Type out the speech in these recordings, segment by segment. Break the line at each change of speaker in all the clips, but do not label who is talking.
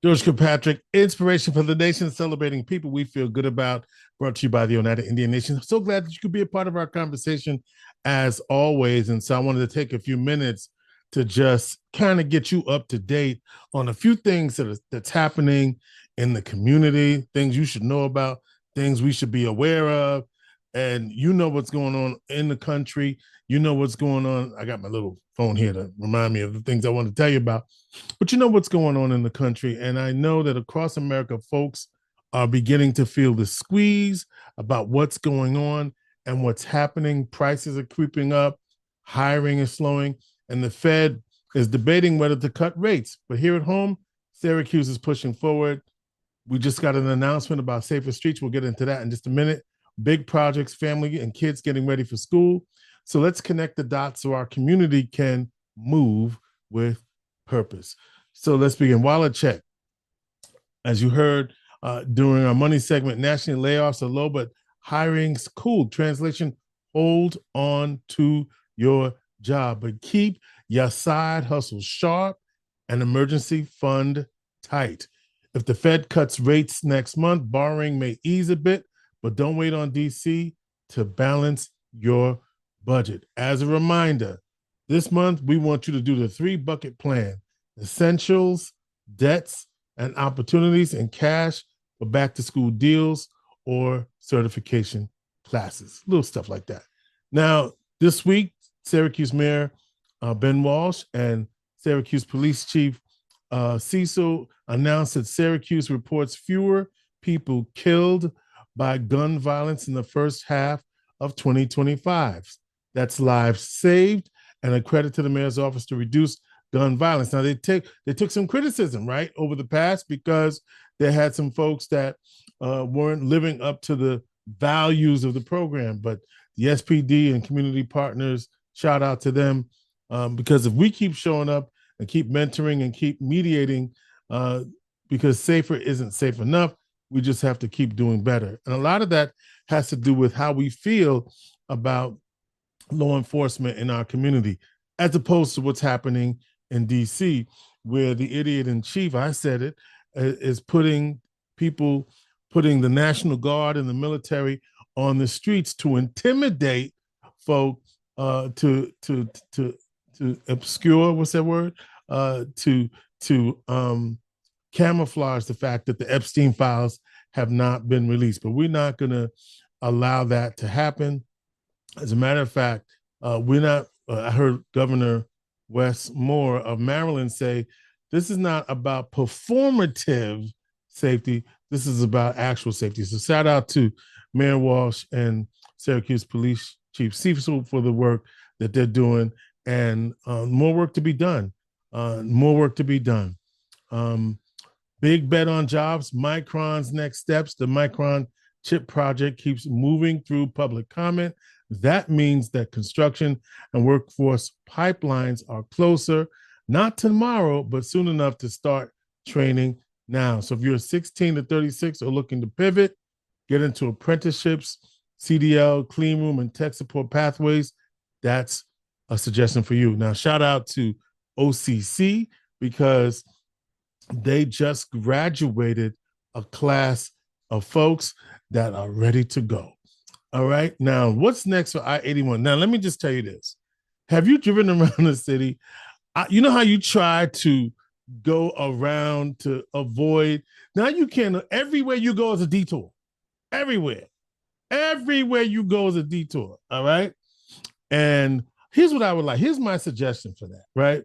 George Kilpatrick, inspiration for the nation, celebrating people we feel good about, brought to you by the Oneida Indian Nation. So glad that you could be a part of our conversation as always. And so I wanted to take a few minutes to just kind of get you up to date on a few things that's happening in the community, things you should know about, things we should be aware of. And you know what's going on in the country. You know what's going on. I got my little phone here to remind me of the things I want to tell you about. But you know what's going on in the country. And I know that across America, folks are beginning to feel the squeeze about what's going on and what's happening. Prices are creeping up, hiring is slowing, and the Fed is debating whether to cut rates. But here at home, Syracuse is pushing forward. We just got an announcement about safer streets. We'll get into that in just a minute. Big projects, family and kids getting ready for school. So let's connect the dots so our community can move with purpose. So let's begin. Wallet check. As you heard during our money segment, national layoffs are low, but hiring's cool. Translation, hold on to your job, but keep your side hustle sharp and emergency fund tight. If the Fed cuts rates next month, borrowing may ease a bit, but don't wait on DC to balance your budget. As a reminder, this month we want you to do the 3-bucket plan: essentials, debts, and opportunities, and cash for back-to-school deals or certification classes, little stuff like that. Now, this week, Syracuse Mayor Ben Walsh and Syracuse Police Chief Cecil announced that Syracuse reports fewer people killed by gun violence in the first half of 2025. That's lives saved and a credit to the mayor's office to reduce gun violence. Now, they took some criticism, right, over the past because they had some folks that weren't living up to the values of the program. But the SPD and community partners, shout out to them, because if we keep showing up and keep mentoring and keep mediating, because safer isn't safe enough, we just have to keep doing better. And a lot of that has to do with how we feel about law enforcement in our community, as opposed to what's happening in DC, where the idiot in chief, I said it, is putting the National Guard and the military on the streets to intimidate folk, to obscure, what's that word? To camouflage the fact that the Epstein files have not been released. But we're not going to allow that to happen. As a matter of fact, we're not. I heard Governor Wes Moore of Maryland say, this is not about performative safety. This is about actual safety. So shout out to Mayor Walsh and Syracuse Police Chief Cecil for the work that they're doing, and more work to be done. More work to be done. Big bet on jobs. Micron's next steps. The Micron chip project keeps moving through public comment. That means that construction and workforce pipelines are closer, not tomorrow, but soon enough to start training now. So if you're 16 to 36 or looking to pivot, get into apprenticeships, CDL, clean room, and tech support pathways, that's a suggestion for you. Now, shout out to OCC because they just graduated a class of folks that are ready to go. All right. Now, what's next for I-81? Now, let me just tell you this. Have you driven around the city? You know how you try to go around to avoid? Now you can. Everywhere you go is a detour. Everywhere. Everywhere you go is a detour. All right. And here's what I would like. Here's my suggestion for that, right?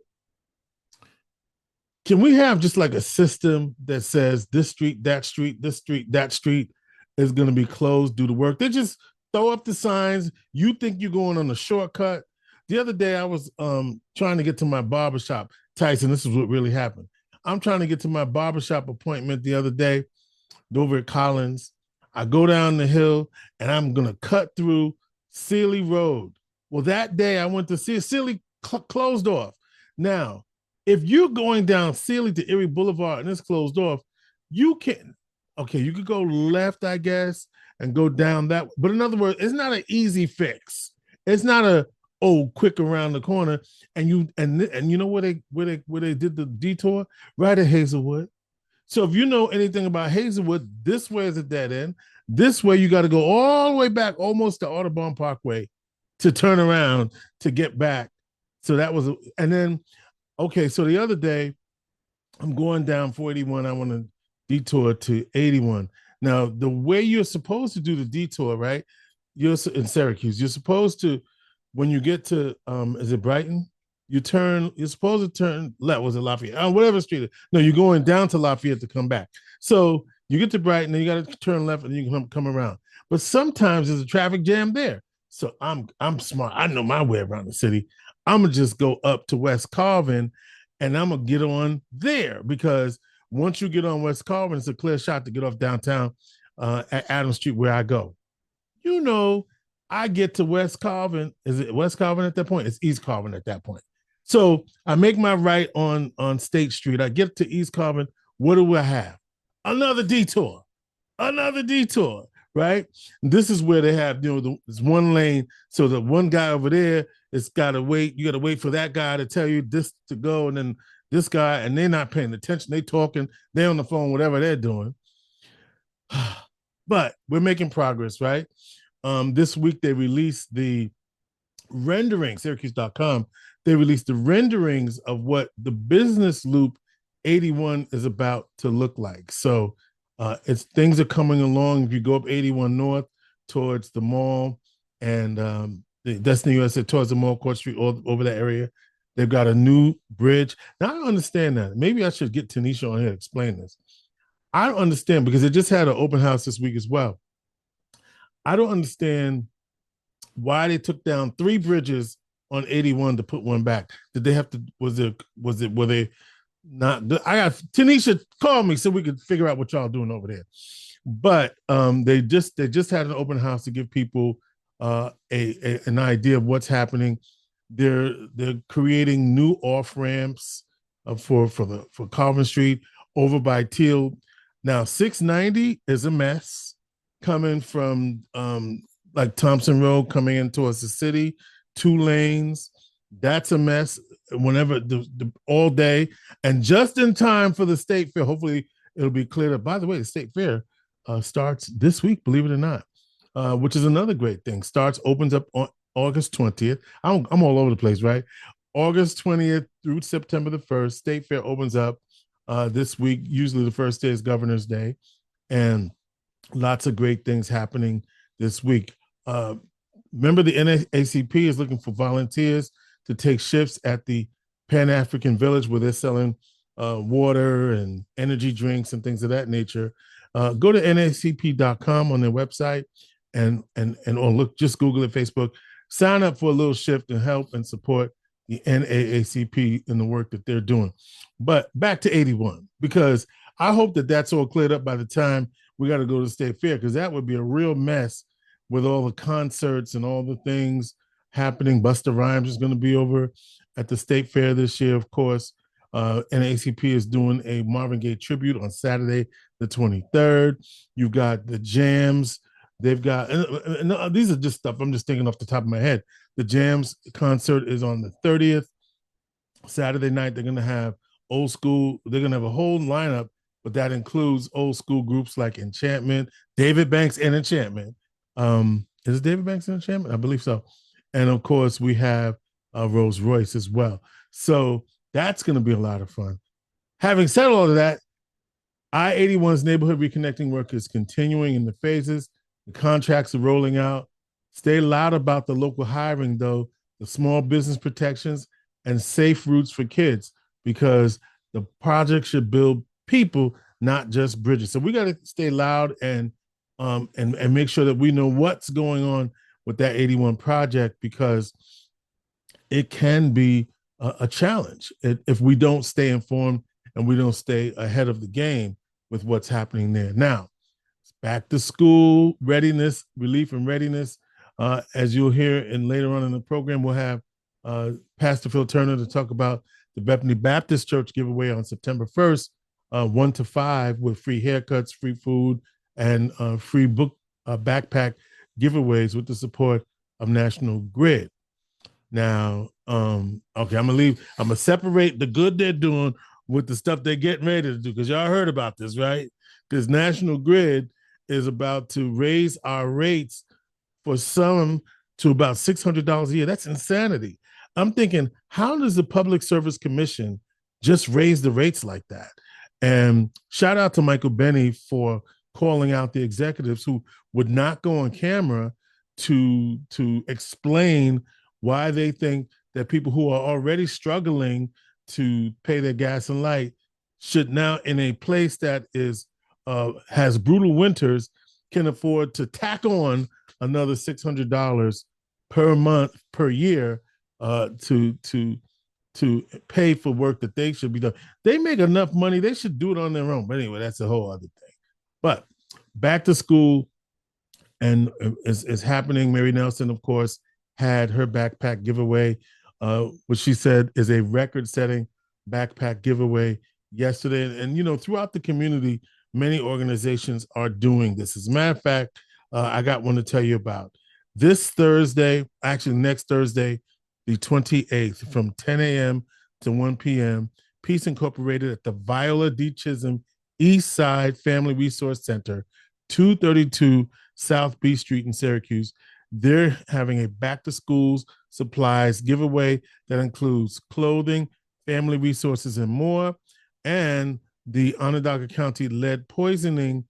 Can we have just like a system that says this street, that street, this street, that street is going to be closed due to work? They just throw up the signs. You think you're going on a shortcut. The other day I was trying to get to my barbershop. Tyson, this is what really happened. I'm trying to get to my barbershop appointment the other day over at Collins. I go down the hill and I'm going to cut through Sealy Road. Well, that day I went to see Sealy closed off. Now, if you're going down Sealy to Erie Boulevard and it's closed off, you can, okay, you could go left, I guess, and go down that. But in other words, it's not an easy fix. It's not quick around the corner. And you know where they did the detour? Right at Hazelwood. So if you know anything about Hazelwood, this way is a dead end. This way you got to go all the way back, almost to Audubon Parkway, to turn around to get back. So that was, and then okay. So the other day, I'm going down 481. I want to detour to 81. Now the way you're supposed to do the detour, right? You're in Syracuse. You're supposed to, when you get to, is it Brighton? You're supposed to turn left. Was it Lafayette? Whatever street. No, you're going down to Lafayette to come back. So you get to Brighton, then you got to turn left and you can come around. But sometimes there's a traffic jam there. So I'm smart. I know my way around the city. I'm gonna just go up to West Carvin and I'm gonna get on there, because once you get on West Carvin, it's a clear shot to get off downtown at Adams Street where I go. You know, I get to West Carvin. Is it West Carvin at that point? It's East Carvin at that point. So I make my right on State Street. I get to East Carvin. What do I have? Another detour. Another detour, right? This is where they have, there's one lane. So the one guy over there has got to wait. You got to wait for that guy to tell you this to go. And then this guy, and they're not paying attention. They talking, they're on the phone, whatever they're doing. But we're making progress, right? This week they released the rendering, Syracuse.com. They released the renderings of what the business loop 81 is about to look like. So it's things are coming along. If you go up 81 North towards the mall and the Destiny USA towards the mall, Court Street, all over that area, they've got a new bridge. Now I don't understand that. Maybe I should get Tanisha on here to explain this. I don't understand, because it just had an open house this week as well. I don't understand why they took down 3 bridges on 81 to put one back. Did they have to, were they not? I got Tanisha call me so we could figure out what y'all doing over there. But they just had an open house to give people an idea of what's happening. They're creating new off ramps for Carvin Street over by Teal. Now 690 is a mess coming from like Thompson Road coming in towards the city, 2 lanes. That's a mess. Whenever the all day, and just in time for the state fair. Hopefully it'll be cleared up. By the way, the state fair starts this week, believe it or not, which is another great thing. Opens up on August 20th. I'm all over the place, right? August 20th through September the 1st. State fair opens up this week. Usually the first day is Governor's Day, and lots of great things happening this week. Remember, the NAACP is looking for volunteers to take shifts at the Pan-African Village, where they're selling water and energy drinks and things of that nature. Go to NAACP.com on their website and or look, just Google it, Facebook. Sign up for a little shift and help and support the NAACP in the work that they're doing. But back to 81, because I hope that that's all cleared up by the time we got to go to the state fair, because that would be a real mess with all the concerts and all the things happening. Busta Rhymes is going to be over at the state fair this year, of course. NAACP is doing a Marvin Gaye tribute on Saturday, the 23rd. You've got the Jams. They've got, and these are just stuff I'm just thinking off the top of my head. The Jams concert is on the 30th. Saturday night, they're going to have old school. They're going to have a whole lineup, but that includes old school groups like Enchantment, David Banks and Enchantment. Is it David Banks and Enchantment? I believe so. And of course, we have Rolls Royce as well. So that's going to be a lot of fun. Having said all of that, I-81's neighborhood reconnecting work is continuing in the phases. The contracts are rolling out. Stay loud about the local hiring, though, the small business protections and safe routes for kids, because the project should build people, not just bridges. So we got to stay loud and make sure that we know what's going on with that 81 project, because it can be a challenge if we don't stay informed and we don't stay ahead of the game with what's happening there. Now, back to school readiness, relief and readiness. As you'll hear later on in the program, we'll have Pastor Phil Turner to talk about the Bethany Baptist Church giveaway on September 1st, 1 to 5, with free haircuts, free food, and free book backpack giveaways with the support of National Grid. Now, okay, I'm gonna separate the good they're doing with the stuff they're getting ready to do, because y'all heard about this, right? Because National Grid is about to raise our rates for some to about $600 a year. That's insanity. I'm thinking, how does the Public Service Commission just raise the rates like that? And shout out to Michael Benny for calling out the executives who would not go on camera to explain why they think that people who are already struggling to pay their gas and light should now, in a place that is has brutal winters, can afford to tack on another $600 per month per year to pay for work that they should be done. They make enough money; they should do it on their own. But anyway, that's a whole other thing. But back to school and is happening. Mary Nelson, of course, had her backpack giveaway, which she said is a record-setting backpack giveaway yesterday. And you know, throughout the community, many organizations are doing this. As a matter of fact, I got one to tell you about. This Thursday, actually next Thursday, the 28th, from 10 a.m. to 1 p.m., Peace Incorporated at the Viola D. Chisholm East Side Family Resource Center, 232 South B Street in Syracuse. They're having a back to schools supplies giveaway that includes clothing, family resources, and more. And the Onondaga County Lead Poisoning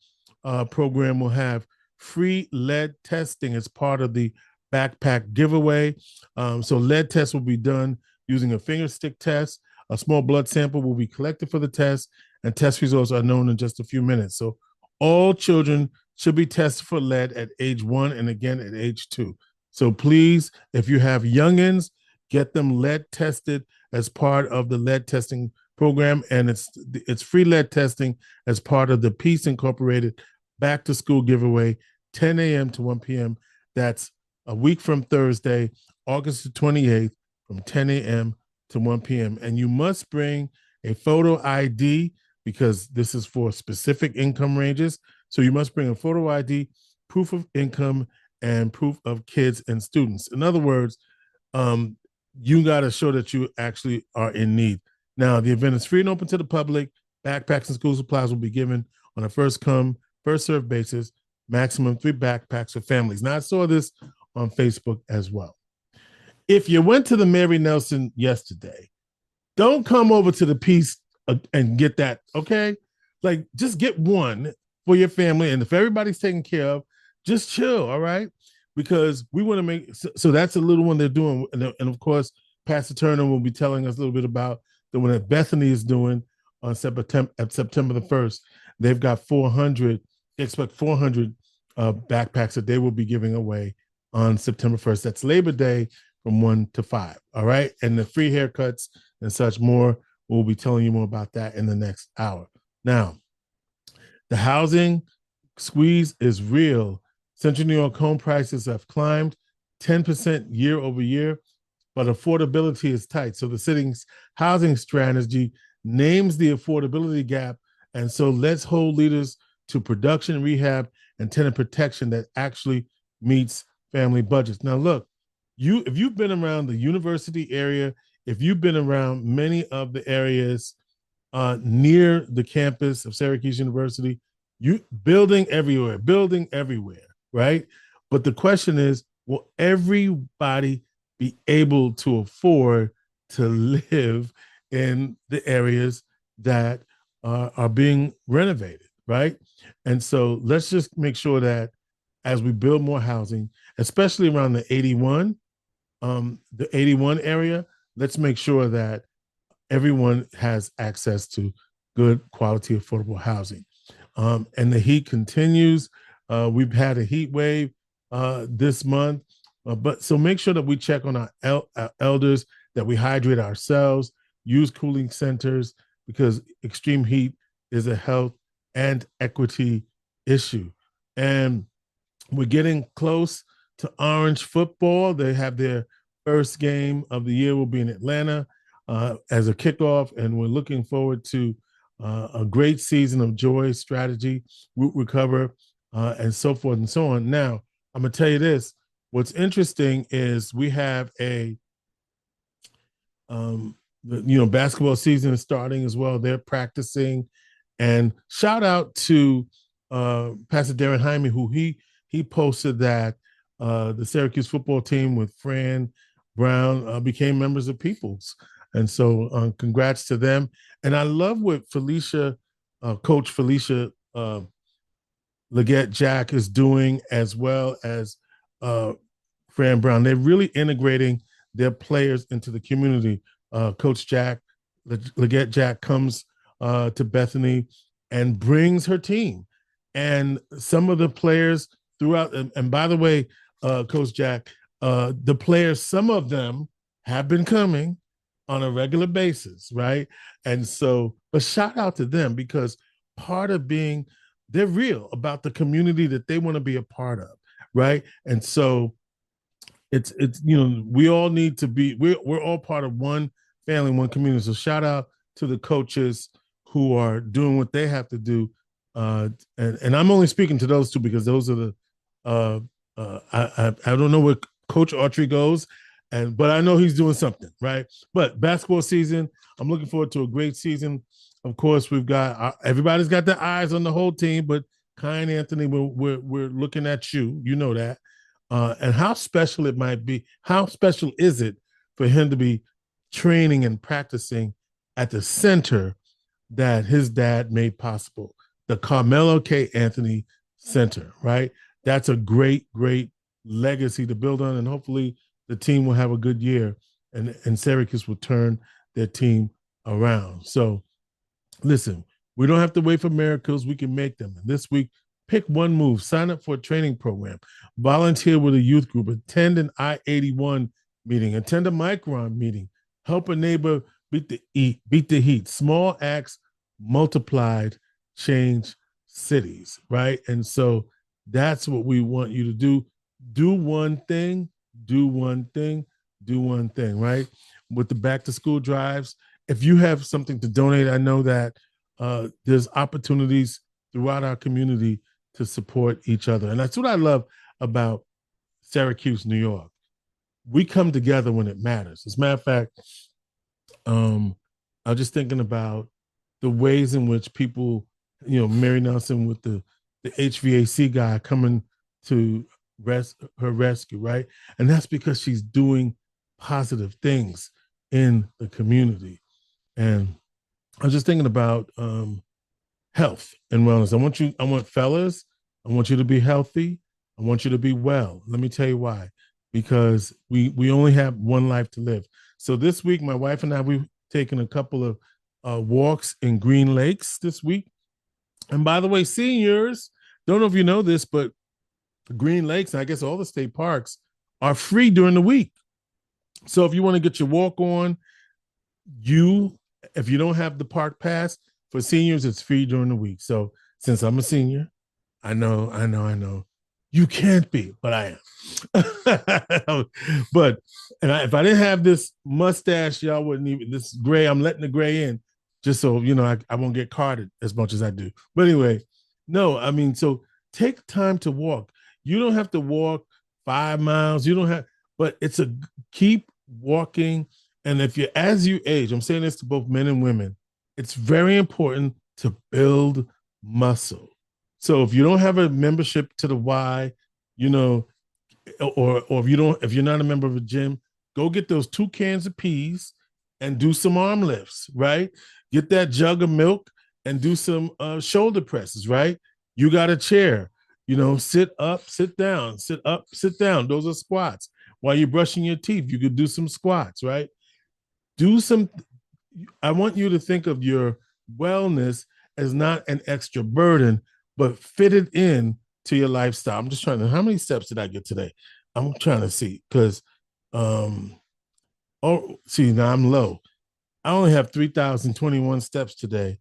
program will have free lead testing as part of the backpack giveaway. So lead tests will be done using a finger stick test. A small blood sample will be collected for the test, and test results are known in just a few minutes. So all children should be tested for lead at age 1 and again at age 2. So please, if you have youngins, get them lead tested as part of the lead testing program, and it's free lead testing as part of the Peace Incorporated Back to School giveaway, 10 a.m. to 1 p.m. That's a week from Thursday, August the 28th, from 10 a.m. to 1 p.m. And you must bring a photo ID because this is for specific income ranges. So you must bring a photo ID, proof of income, and proof of kids and students. In other words, you got to show that you actually are in need. Now, the event is free and open to the public. Backpacks and school supplies will be given on a first come, first served basis, maximum 3 backpacks for families. Now, I saw this on Facebook as well. If you went to the Mary Nelson yesterday, don't come over to the Peace and get that, okay? Like, just get one for your family. And if everybody's taken care of, just chill, all right? Because we want to make, so that's a little one they're doing. And of course, Pastor Turner will be telling us a little bit about the one that Bethany is doing on September the 1st. They've got 400, they expect 400 backpacks that they will be giving away on September 1st. That's Labor Day from 1 to 5, all right? And the free haircuts and such more, we'll be telling you more about that in the next hour. Now, the housing squeeze is real. Central New York home prices have climbed 10% year over year, but affordability is tight. So the city's housing strategy names the affordability gap. And so let's hold leaders to production, rehab, and tenant protection that actually meets family budgets. Now, look, if you've been around the university area, if you've been around many of the areas near the campus of Syracuse University, building everywhere, right? But the question is, will everybody be able to afford to live in the areas that are being renovated, right? And so let's just make sure that as we build more housing, especially around the 81 area, let's make sure that everyone has access to good quality, affordable housing. And the heat continues. We've had a heat wave this month, but so make sure that we check on our elders, that we hydrate ourselves, use cooling centers, because extreme heat is a health and equity issue. And we're getting close to Orange football. They have their first game of the year will be in Atlanta as a kickoff, and we're looking forward to a great season of joy, strategy, root recover, and so forth and so on. Now, I'm going to tell you this. What's interesting is we have basketball season is starting as well. They're practicing. And shout out to Pastor Darren Hyme, who he posted that the Syracuse football team with Fran Brown became members of Peoples. And so congrats to them. And I love what Coach Felicia Leggett Jack is doing, as well as Fran Brown. They're really integrating their players into the community. Coach Leggett Jack comes to Bethany and brings her team. And some of the players throughout, and by the way, Coach Jack, the players, some of them have been coming on a regular basis, right? And so, but shout out to them, because part of they're real about the community that they want to be a part of, right? And so it's we all need to be, we're all part of one family, one community. So shout out to the coaches who are doing what they have to do. And I'm only speaking to those two because those are the I don't know where Coach Autry goes, but I know he's doing something, right? But basketball season, I'm looking forward to a great season. Of course, we've got everybody's got their eyes on the whole team, but Kyan Anthony, we're looking at you. You know that, and how special it might be. How special is it for him to be training and practicing at the center that his dad made possible, the Carmelo K. Anthony Center, right? That's a great, great legacy to build on, and hopefully the team will have a good year, and Syracuse will turn their team around. So listen, we don't have to wait for miracles. We can make them. And this week, pick one move, sign up for a training program, volunteer with a youth group, attend an I-81 meeting, attend a Micron meeting, help a neighbor beat the heat. Small acts multiplied change cities, right? And so that's what we want you to do. Do one thing, right? With the back to school drives, if you have something to donate, I know that there's opportunities throughout our community to support each other. And that's what I love about Syracuse, New York. We come together when it matters. As a matter of fact, I was just thinking about the ways in which people, Mary Nelson with the HVAC guy coming to her rescue, right? And that's because she's doing positive things in the community. And I was just thinking about health and wellness. I want fellas, I want you to be healthy. I want you to be well. Let me tell you why. Because we only have one life to live. So this week, my wife and I, we've taken a couple of walks in Green Lakes this week. And by the way, seniors, don't know if you know this, but Green Lakes, and I guess all the state parks, are free during the week. So if you want to get your walk on, if you don't have the park pass, for seniors, it's free during the week. So since I'm a senior, I know. You can't be, but I am. But if I didn't have this mustache, y'all wouldn't even, this gray, I'm letting the gray in just so, I won't get carded as much as I do. But anyway, no, I mean, so take time to walk. You don't have to walk 5 miles. You don't have, but keep walking. And as you age, I'm saying this to both men and women, it's very important to build muscle. So if you don't have a membership to the Y, or if you're not a member of a gym, go get those 2 cans of peas and do some arm lifts, right? Get that jug of milk and do some shoulder presses, right? You got a chair, sit up, sit down, sit up, sit down. Those are squats. While you're brushing your teeth, you could do some squats, right? I want you to think of your wellness as not an extra burden, but fit it in to your lifestyle. I'm just trying to, how many steps did I get today? I'm trying to see, because, now I'm low. I only have 3,021 steps today.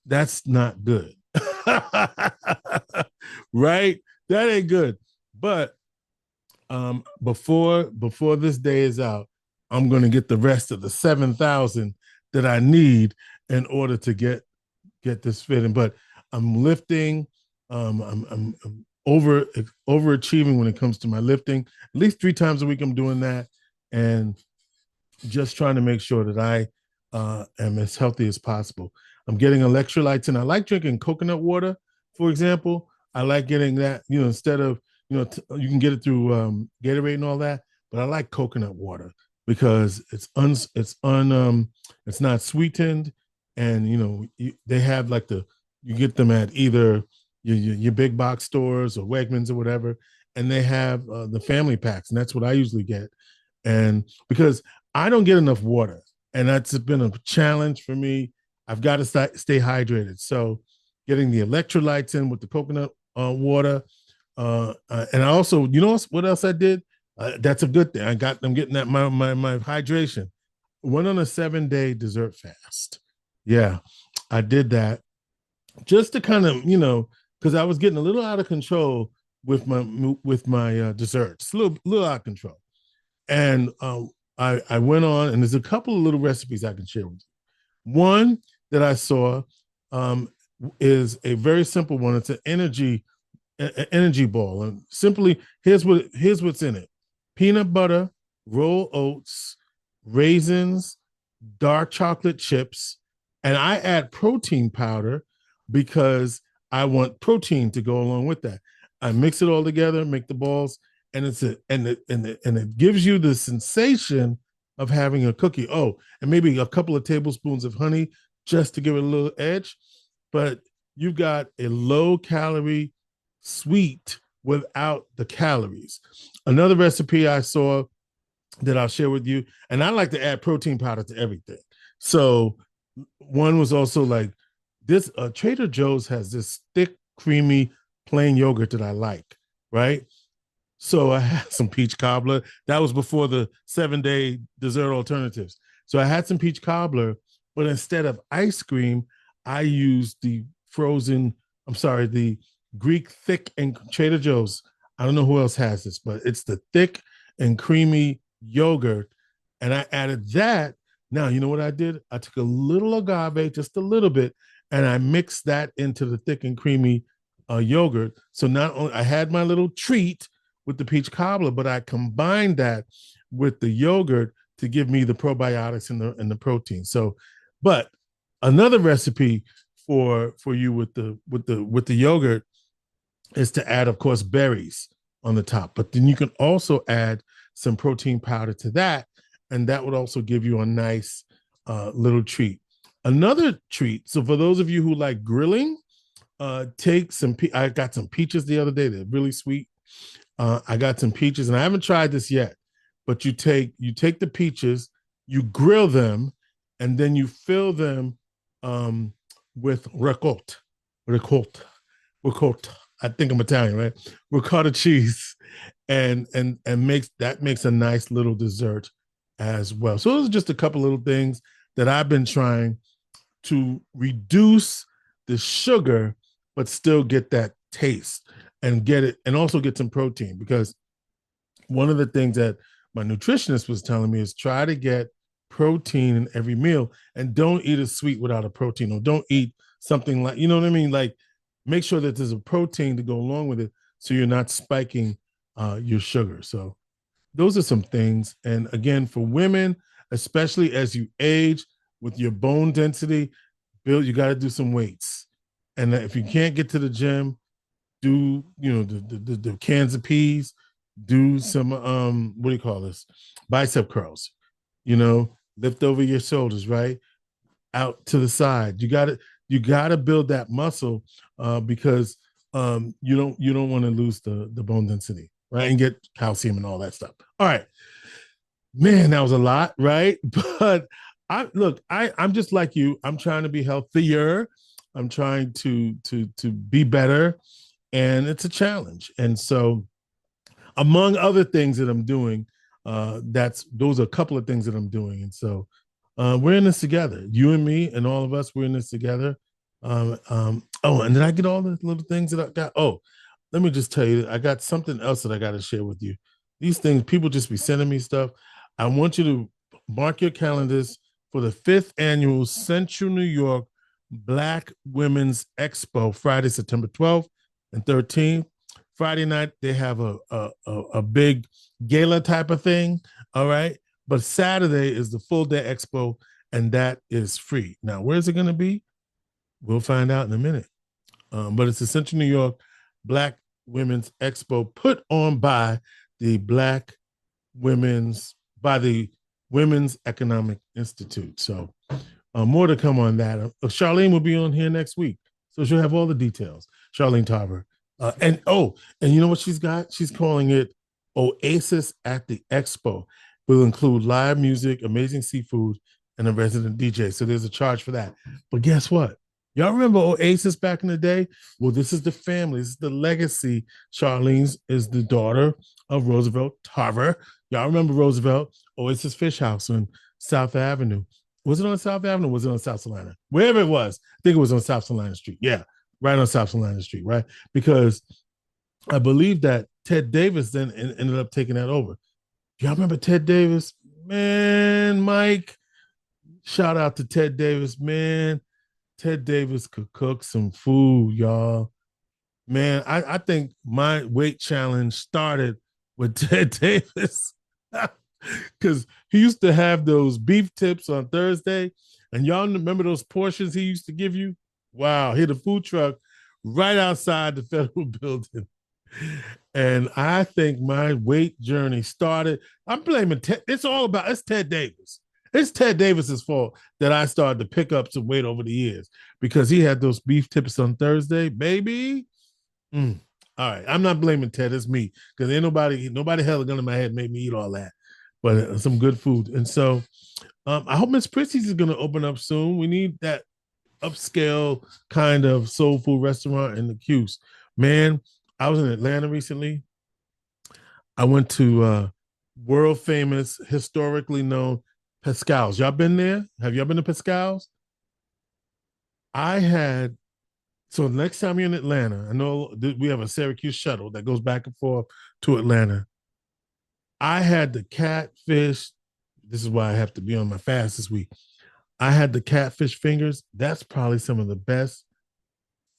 That's not good. Right? That ain't good. But before this day is out, I'm going to get the rest of the 7,000 that I need in order to get this fitting. But I'm lifting. I'm overachieving when it comes to my lifting. At least 3 times a week I'm doing that, and just trying to make sure that I am as healthy as possible. I'm getting electrolytes, and I like drinking coconut water, for example. I like getting that, instead of, you can get it through Gatorade and all that, but I like coconut water because it's not sweetened, and they have like you get them at either your big box stores or Wegmans or whatever, and they have the family packs, and that's what I usually get. And because I don't get enough water, and that's been a challenge for me. I've got to stay hydrated. So getting the electrolytes in with the coconut water. And I also, what else I did? That's a good thing. I'm getting that my hydration. Went on a 7-day dessert fast. Yeah, I did that just to kind of, because I was getting a little out of control with my desserts, a little out of control. And I went on, and there's a couple of little recipes I can share with you. One that I saw is a very simple one. It's an energy ball, and simply here's what's in it: peanut butter, rolled oats, raisins, dark chocolate chips, and I add protein powder because I want protein to go along with that. I mix it all together, make the balls, and it gives you the sensation of having a cookie. Oh, and maybe a couple of tablespoons of honey just to give it a little edge. But you've got a low calorie sweet without the calories. Another recipe I saw that I'll share with you, and I like to add protein powder to everything. So one was also like this, Trader Joe's has this thick, creamy, plain yogurt that I like, right? So I had some peach cobbler. That was before the 7-day dessert alternatives. So I had some peach cobbler, but instead of ice cream, I used the Greek thick and Trader Joe's. I don't know who else has this, but it's the thick and creamy yogurt. And I added that. Now, you know what I did? I took a little agave, just a little bit, and I mixed that into the thick and creamy yogurt. So not only I had my little treat with the peach cobbler, but I combined that with the yogurt to give me the probiotics and the protein. So, but another recipe for you with the yogurt is to add, of course, berries on the top. But then you can also add some protein powder to that, and that would also give you a nice little treat. Another treat. So for those of you who like grilling, take some. I got some peaches the other day. They're really sweet. I got some peaches, and I haven't tried this yet. But you take the peaches, you grill them, and then you fill them with ricotta. I think I'm Italian, right? Ricotta cheese, and makes a nice little dessert as well. So those are just a couple little things that I've been trying to reduce the sugar, but still get that taste and get it, and also get some protein. Because one of the things that my nutritionist was telling me is try to get protein in every meal, and don't eat a sweet without a protein, or don't eat something like, you know what I mean? Like, make sure that there's a protein to go along with it so you're not spiking your sugar. So those are some things. And again, for women, especially as you age with your bone density, you got to do some weights. And if you can't get to the gym, do, the cans of peas, do some, what do you call this? Bicep curls, lift over your shoulders, right? Out to the side. You got to build that muscle because you don't want to lose the bone density, right? And get calcium and all that stuff. All right, man, that was a lot, right? But I'm just like you. I'm trying to be healthier. I'm trying to be better, and it's a challenge. And so, among other things that I'm doing, those are a couple of things that I'm doing. And so, we're in this together. You and me and all of us, we're in this together. And did I get all the little things that I got? Oh, let me just tell you, I got something else that I got to share with you. These things, people just be sending me stuff. I want you to mark your calendars for the 5th annual Central New York Black Women's Expo, Friday, September 12th and 13th. Friday night, they have a big gala type of thing. All right. But Saturday is the full day expo, and that is free. Now, where's it going to be? We'll find out in a minute. But it's the Central New York Black Women's Expo put on by the Women's Economic Institute. So more to come on that. Charlene will be on here next week, so she'll have all the details. Charlene Tarver. And you know what she's got? She's calling it Oasis at the Expo. Will include live music, amazing seafood, and a resident DJ. So there's a charge for that. But guess what? Y'all remember Oasis back in the day? Well, this is the family. This is the legacy. Charlene is the daughter of Roosevelt Tarver. Y'all remember Roosevelt? Oasis Fish House on South Avenue. Was it on South Avenue or was it on South Salina? Wherever it was. I think it was on South Salina Street. Yeah, right on South Salina Street, right? Because I believe that Ted Davis then ended up taking that over. Y'all remember Ted Davis? Man, Mike, shout out to Ted Davis, man. Ted Davis could cook some food, y'all. Man, I think my weight challenge started with Ted Davis because he used to have those beef tips on Thursday. And y'all remember those portions he used to give you? Wow, he had a food truck right outside the federal building. And I think my weight journey started. I'm blaming Ted. It's Ted Davis. It's Ted Davis's fault that I started to pick up some weight over the years because he had those beef tips on Thursday, baby. All right, I'm not blaming Ted. It's me because ain't nobody held a gun in my head made me eat all that, but some good food. And so I hope Miss Prissy's is going to open up soon. We need that upscale kind of soul food restaurant in the Cuse. Man, I was in Atlanta recently. I went to world famous, historically known Pascal's. Y'all been there? Have y'all been to Pascal's? So next time you're in Atlanta, I know we have a Syracuse shuttle that goes back and forth to Atlanta. I had the catfish. This is why I have to be on my fast this week. I had the catfish fingers. That's probably some of the best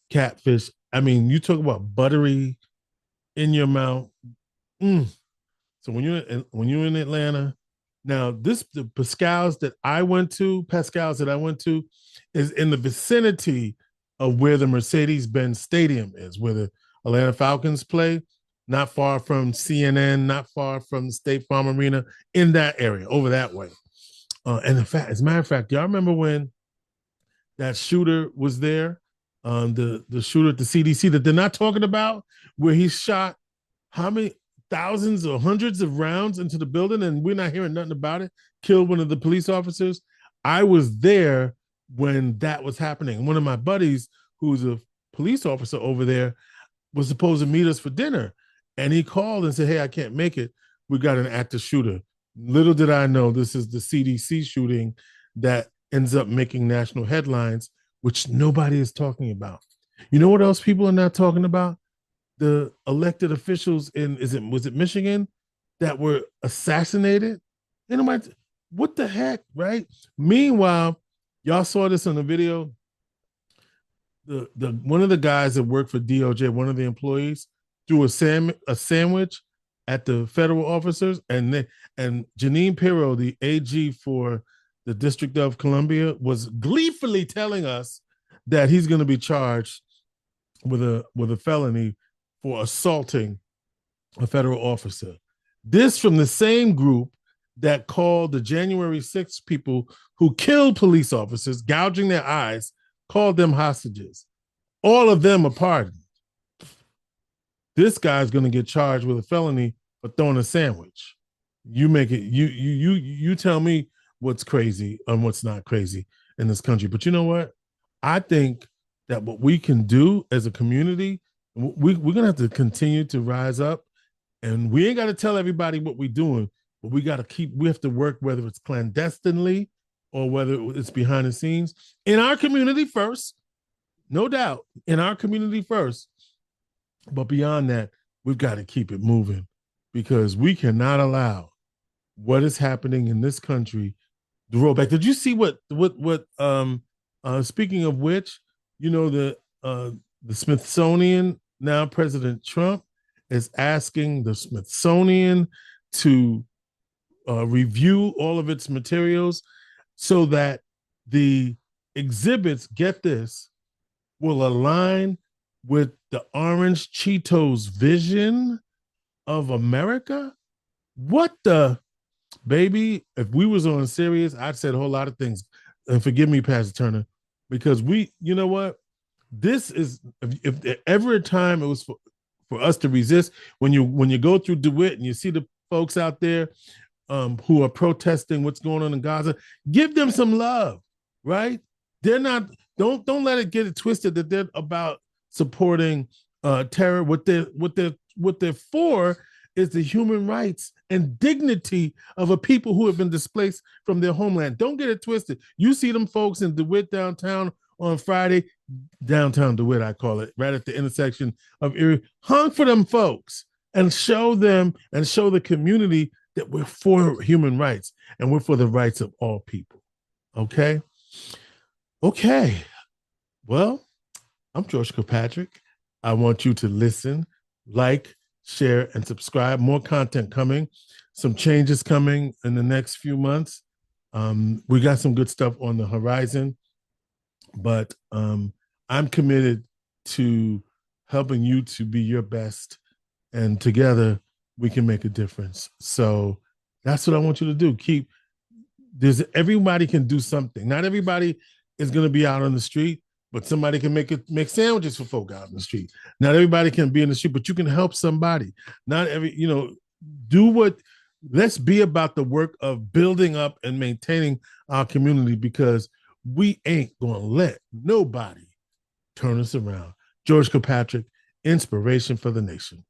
catfish. I mean, you talk about buttery in your mouth. So when you're in Atlanta, now the Pascal's that I went to is in the vicinity of where the Mercedes-Benz Stadium is, where the Atlanta Falcons play, not far from CNN, not far from State Farm Arena, in that area, over that way. And as a matter of fact, y'all remember when that shooter was there, the shooter at the CDC that they're not talking about, where he shot how many thousands or hundreds of rounds into the building and we're not hearing nothing about it, killed one of the police officers? I was there when that was happening. One of my buddies, who's a police officer over there, was supposed to meet us for dinner. And he called and said, hey, I can't make it. We got an active shooter. Little did I know this is the CDC shooting that ends up making national headlines, which nobody is talking about. You know what else people are not talking about? The elected officials was it Michigan that were assassinated? You know what the heck, right? Meanwhile, y'all saw this on the video. The one of the guys that worked for DOJ, one of the employees, threw a sandwich at the federal officers, and Janine Pirro, the AG for the District of Columbia, was gleefully telling us that he's going to be charged with a felony for assaulting a federal officer. This from the same group that called the January 6th people who killed police officers, gouging their eyes, called them hostages. All of them are pardoned. This guy's going to get charged with a felony for throwing a sandwich. You make it. You tell me what's crazy and what's not crazy in this country. But you know what? I think that what we can do as a community, we're going to have to continue to rise up, and we ain't got to tell everybody what we're doing, but we have to work, whether it's clandestinely or whether it's behind the scenes, in our community first, no doubt, in our community first. But beyond that, we've got to keep it moving, because we cannot allow what is happening in this country to roll back. Did you see what speaking of which, you know, the Smithsonian, now President Trump, is asking the Smithsonian to review all of its materials so that the exhibits, get this, will align with the Orange Cheetos vision of America? What the baby? If we was on Sirius, I'd said a whole lot of things. And forgive me, Pastor Turner, because you know what? This is if ever a time it was for us to resist. When you go through DeWitt and you see the folks out there who are protesting what's going on in Gaza, give them some love, right? They're not. Don't let it get it twisted that they're about supporting terror. What they're for is the human rights and dignity of a people who have been displaced from their homeland. Don't get it twisted. You see them folks in DeWitt downtown on Friday, downtown DeWitt, I call it, right at the intersection of Erie. Honk for them folks and show them and show the community that we're for human rights and we're for the rights of all people. Okay? Okay. Well, I'm George Kilpatrick. I want you to listen, like, share, and subscribe. More content coming. Some changes coming in the next few months. We got some good stuff on the horizon, but I'm committed to helping you to be your best, and together we can make a difference. So that's what I want you to do. Everybody can do something. Not everybody is going to be out on the street, but somebody can make sandwiches for folk out in the street. Not everybody can be in the street, but you can help somebody. Let's be about the work of building up and maintaining our community, because we ain't going to let nobody turn us around. George Kilpatrick, inspiration for the nation.